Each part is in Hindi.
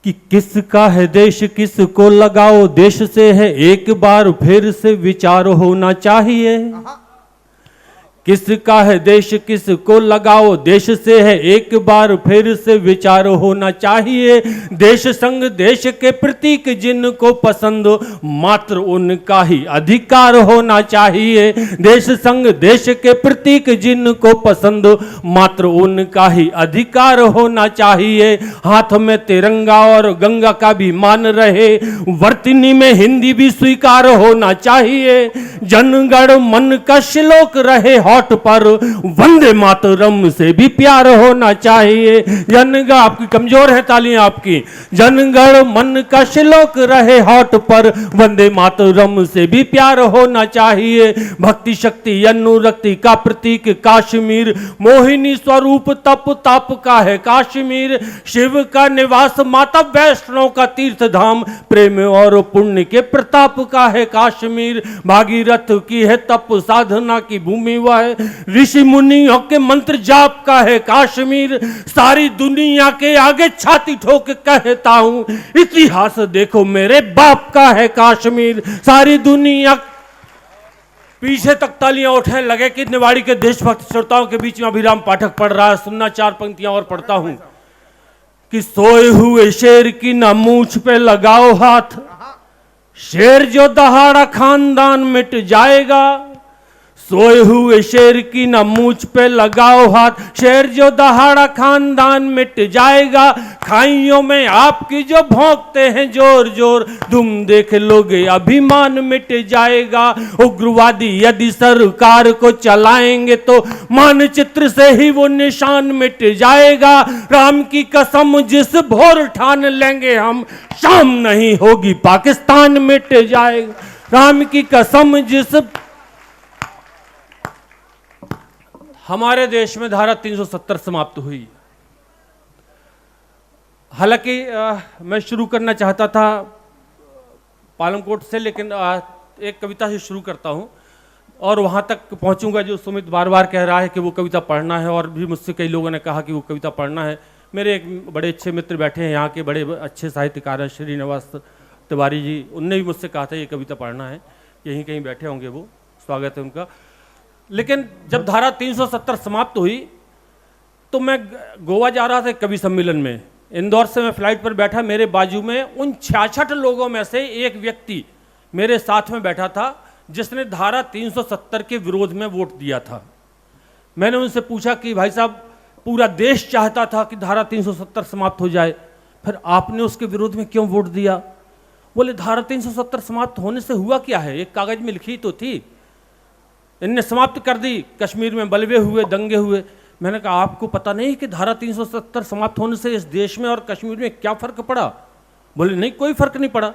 कि किसका है देश किसको लगाओ, देश से है एक बार फिर से विचार होना चाहिए। किसका है देश किसको लगाओ, देश से है एक बार फिर से विचार होना चाहिए। देश संग देश के प्रतीक जिनको पसंद मात्र उनका ही अधिकार होना चाहिए। देश संग देश के प्रतीक जिनको पसंद मात्र उनका ही अधिकार होना चाहिए। हाथ में तिरंगा और गंगा का भी मान रहे, वर्तनी में हिंदी भी स्वीकार होना चाहिए। जनगण मन का श्लोक रहे होठ पर, वंदे मातरम से भी प्यार होना चाहिए। जनगण आपकी कमजोर है तालियां आपकी। जनगण मन का श्लोक रहे होठ पर, वंदे मातरम से भी प्यार होना चाहिए। भक्ति शक्ति अनुरक्ति का प्रतीक कश्मीर, मोहिनी स्वरूप तप ताप का है कश्मीर। शिव का निवास माता वैष्णो का तीर्थ धाम, प्रेम और पुण्य के प्रताप का है कश्मीर। भागीरथ की है तप साधना की भूमि वह, ऋषि मुनियों के मंत्र जाप का है कश्मीर। सारी दुनिया के आगे छाती ठोक कहता हूं, इतिहास देखो मेरे बाप का है कश्मीर। सारी दुनिया पीछे तक तालियां उठे, लगे कि निवाड़ी के देशभक्त श्रोताओं के बीच में अभिराम पाठक पढ़ रहा है। सुनना, चार पंक्तियां और पढ़ता हूं कि सोए हुए शेर की ना मूंछ पे लगाओ हाथ, शेर जो दहाड़ा खानदान मिट जाएगा। सोए हुए शेर की ना मूंछ पे लगाओ हाथ, शेर जो दहाड़ा खानदान मिट जाएगा। खाइयों में आपकी जो भौंकते हैं जोर जोर, तुम देख लोगे अभिमान मिट जाएगा। उग्रवादी यदि सरकार को चलाएंगे तो मानचित्र से ही वो निशान मिट जाएगा। राम की कसम जिस भोर ठान लेंगे हम, शाम नहीं होगी पाकिस्तान मिट जाएगा। राम की कसम जिस हमारे देश में धारा 370 समाप्त हुई। हालांकि मैं शुरू करना चाहता था पालमकोट से, लेकिन एक कविता से शुरू करता हूं और वहां तक पहुंचूंगा जो सुमित बार बार कह रहा है कि वो कविता पढ़ना है, और भी मुझसे कई लोगों ने कहा कि वो कविता पढ़ना है। मेरे एक बड़े अच्छे मित्र बैठे हैं यहाँ के, बड़े अच्छे साहित्यकार हैं श्रीनिवास तिवारी जी, उनने भी मुझसे कहा था ये कविता पढ़ना है। यहीं कहीं बैठे होंगे वो, स्वागत है उनका। लेकिन जब धारा 370 समाप्त हुई तो मैं गोवा जा रहा था कवि सम्मेलन में। इंदौर से मैं फ्लाइट पर बैठा, मेरे बाजू में उन 66 लोगों में से एक व्यक्ति मेरे साथ में बैठा था जिसने धारा 370 के विरोध में वोट दिया था। मैंने उनसे पूछा कि भाई साहब, पूरा देश चाहता था कि धारा 370 समाप्त हो जाए, फिर आपने उसके विरोध में क्यों वोट दिया? बोले धारा 370 समाप्त होने से हुआ क्या है, एक कागज में लिखी तो थी, इनने समाप्त कर दी। कश्मीर में बलवे हुए, दंगे हुए। मैंने कहा आपको पता नहीं कि धारा 370 समाप्त होने से इस देश में और कश्मीर में क्या फर्क पड़ा? बोले नहीं, कोई फर्क नहीं पड़ा।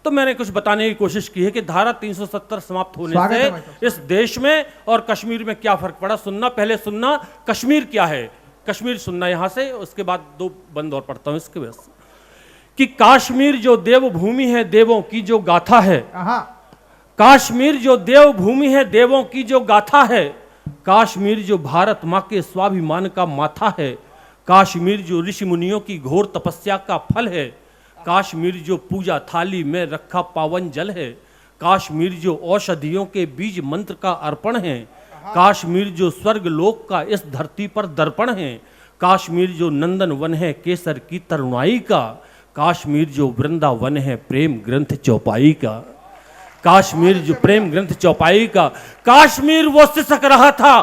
तो मैंने कुछ बताने की कोशिश की है कि धारा 370 समाप्त होने से इस देश में और कश्मीर में क्या फर्क पड़ा। सुनना, पहले सुनना कश्मीर क्या है, कश्मीर सुनना यहां से, उसके बाद दो बंद और पढ़ता हूं इसके वजह से। कि कश्मीर जो देवभूमि है, देवों की जो गाथा है, कश्मीर जो देवभूमि है, देवों की जो गाथा है। कश्मीर जो भारत माँ के स्वाभिमान का माथा है। कश्मीर जो ऋषि मुनियों की घोर तपस्या का फल है। कश्मीर जो पूजा थाली में रखा पावन जल है। कश्मीर जो औषधियों के बीज मंत्र का अर्पण है। कश्मीर जो स्वर्ग लोक का इस धरती पर दर्पण है। कश्मीर जो नंदन वन है केसर की तरुणाई का। कश्मीर जो वृंदावन है प्रेम ग्रंथ चौपाई का। कश्मीर जो प्रेम ग्रंथ चौपाई का। कश्मीर वो सिसक रहा था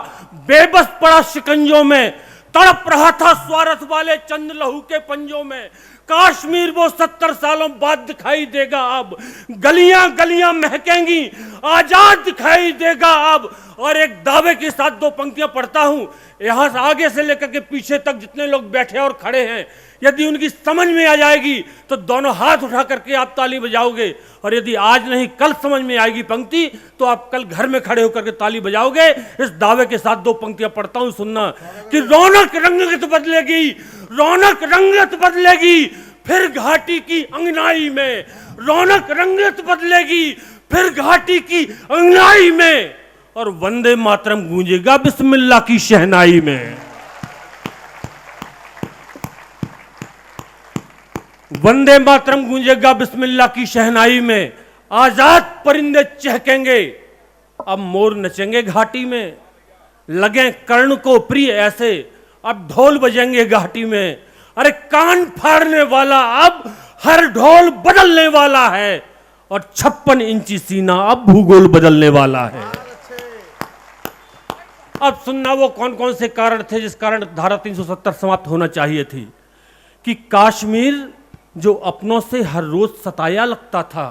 बेबस पड़ा शिकंजों में, तड़प रहा था स्वार्थ वाले चंद लहू के पंजों में। कश्मीर वो 70 सालों बाद दिखाई देगा अब, गलियां गलियां महकेंगी, आजाद दिखाई देगा अब। और एक दावे के साथ दो पंक्तियां पढ़ता हूं, यहां से आगे से लेकर के पीछे तक जितने लोग बैठे और खड़े हैं, यदि उनकी समझ में आ जाएगी तो दोनों हाथ उठा करके आप ताली बजाओगे, और यदि आज नहीं कल समझ में आएगी पंक्ति तो आप कल घर में खड़े होकर के ताली बजाओगे। इस दावे के साथ दो पंक्तियां पढ़ता हूं, सुनना। कि रौनक रंगत बदलेगी, रौनक रंगत बदलेगी फिर घाटी की अंगनाई में। रौनक रंगत बदलेगी फिर घाटी की अंगनाई में, और वंदे मातरम गूंजेगा बिस्मिल्लाह की शहनाई में। वंदे मातरम गूंजेगा बिस्मिल्लाह की शहनाई में, आजाद परिंदे चहकेंगे, अब मोर नचेंगे घाटी में, लगे कर्ण को प्रिय ऐसे, अब ढोल बजेंगे घाटी में। अरे कान फाड़ने वाला अब हर ढोल बदलने वाला है, और 56 इंची सीना अब भूगोल बदलने वाला है। अब सुनना वो कौन कौन से कारण थे जिस कारण धारा 370 समाप्त होना चाहिए थी। कि कश्मीर जो अपनों से हर रोज सताया लगता था,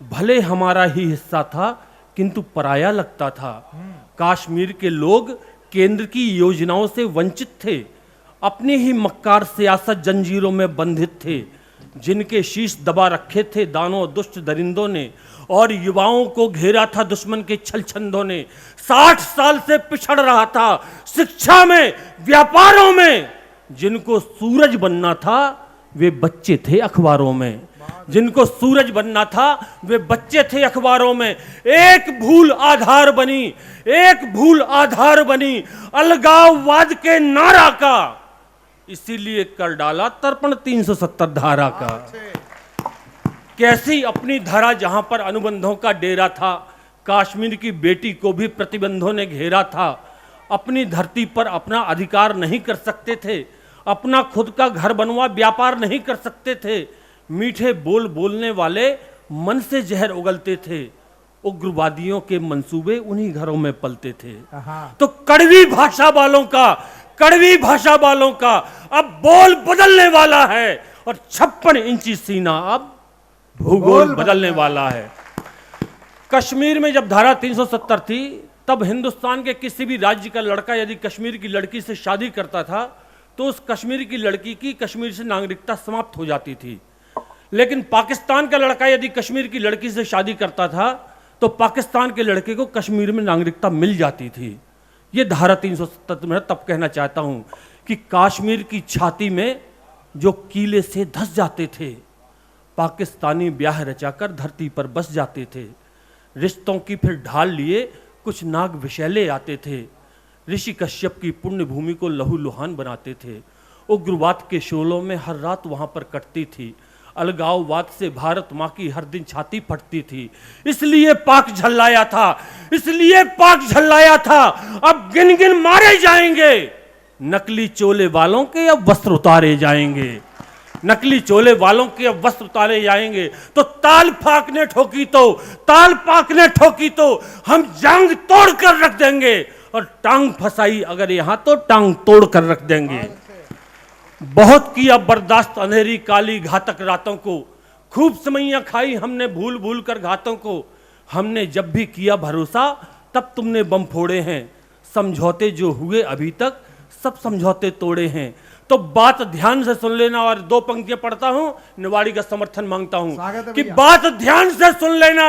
भले हमारा ही हिस्सा था किंतु पराया लगता था। कश्मीर के लोग केंद्र की योजनाओं से वंचित थे, अपनी ही मक्कार सियासत जंजीरों में बंधित थे, जिनके शीश दबा रखे थे दानों दुष्ट दरिंदों ने, और युवाओं को घेरा था दुश्मन के छल छंदों ने। 60 साल से पिछड़ रहा था शिक्षा में, व्यापारों में, जिनको सूरज बनना था वे बच्चे थे अखबारों में, जिनको सूरज बनना था वे बच्चे थे अखबारों में। एक भूल आधार बनी, एक भूल आधार बनी अलगाववाद के नारा का, इसीलिए कर डाला तर्पण 370 धारा का। कैसी अपनी धारा जहां पर अनुबंधों का डेरा था, कश्मीर की बेटी को भी प्रतिबंधों ने घेरा था। अपनी धरती पर अपना अधिकार नहीं कर सकते थे, अपना खुद का घर बनवा व्यापार नहीं कर सकते थे। मीठे बोल बोलने वाले मन से जहर उगलते थे, उग्रवादियों के मंसूबे उन्हीं घरों में पलते थे। तो कड़वी भाषा वालों का, कड़वी भाषा वालों का अब बोल बदलने वाला है, और 56 इंची सीना अब भूगोल बदलने वाला है। कश्मीर में जब धारा 370 थी, तब हिंदुस्तान के किसी भी राज्य का लड़का यदि कश्मीर की लड़की से शादी करता था तो उस कश्मीर की लड़की की कश्मीर से नागरिकता समाप्त हो जाती थी। लेकिन पाकिस्तान का लड़का यदि कश्मीर की लड़की से शादी करता था तो पाकिस्तान के लड़के को कश्मीर में नागरिकता मिल जाती थी। ये धारा 370 में तब कहना चाहता हूं कि कश्मीर की छाती में जो कीले से धस जाते थे, पाकिस्तानी ब्याह रचाकर धरती पर बस जाते थे। रिश्तों की फिर ढाल लिए कुछ नाग विषैले आते थे, ऋषि कश्यप की पुण्य भूमि को लहूलुहान बनाते थे। उग्रवाद के शोलों में हर रात वहां पर कटती थी, अलगाववाद से भारत माँ की हर दिन छाती फटती थी। इसलिए पाक झल्लाया था, इसलिए पाक झल्लाया था। अब गिन गिन मारे जाएंगे, नकली चोले वालों के अब वस्त्र उतारे जाएंगे, नकली चोले वालों के अब वस्त्र उतारे जाएंगे। तो ताल फाक ने ठोकी तो, ताल पाक ने ठोकी तो हम जांग तोड़ कर रख देंगे, और टांग फंसाई अगर यहां तो टांग तोड़ कर रख देंगे। बहुत किया बर्दाश्त अंधेरी काली घातक रातों को, खूब समैया खाई हमने भूल भूल कर घातों को। हमने जब भी किया भरोसा तब तुमने बम फोड़े हैं, समझौते जो हुए अभी तक सब समझौते तोड़े हैं। तो बात ध्यान से सुन लेना, और 2 पंक्तियां पढ़ता हूं, निवाड़ी का समर्थन मांगता हूं कि बात ध्यान से सुन लेना,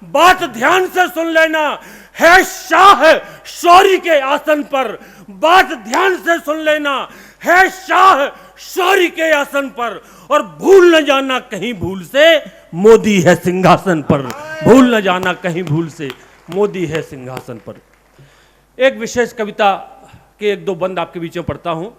बात ध्यान से सुन लेना। है शाह शौरी के आसन पर, बात ध्यान से सुन लेना, है शाह शौरी के आसन पर, और भूल न जाना कहीं भूल से मोदी है सिंहासन पर, भूल न जाना कहीं भूल से मोदी है सिंहासन पर। एक विशेष कविता के 1-2 बंद आपके बीच में पढ़ता हूं।